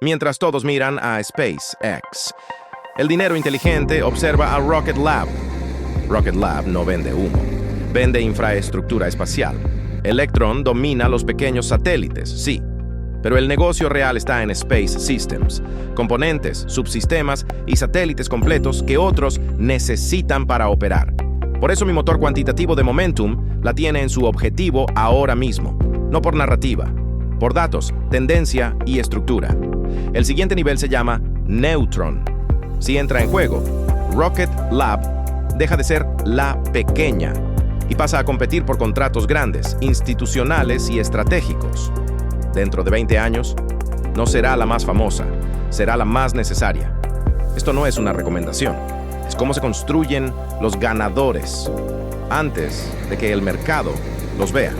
mientras todos miran a SpaceX. El dinero inteligente observa a Rocket Lab. Rocket Lab no vende humo, vende infraestructura espacial. Electron domina los pequeños satélites, sí, pero el negocio real está en Space Systems, componentes, subsistemas y satélites completos que otros necesitan para operar. Por eso mi motor cuantitativo de Momentum la tiene en su objetivo ahora mismo, no por narrativa, por datos, tendencia y estructura. El siguiente nivel se llama Neutron. Si entra en juego, Rocket Lab deja de ser la pequeña y pasa a competir por contratos grandes, institucionales y estratégicos. Dentro de 20 años, no será la más famosa, será la más necesaria. Esto no es una recomendación, es cómo se construyen los ganadores antes de que el mercado los vea.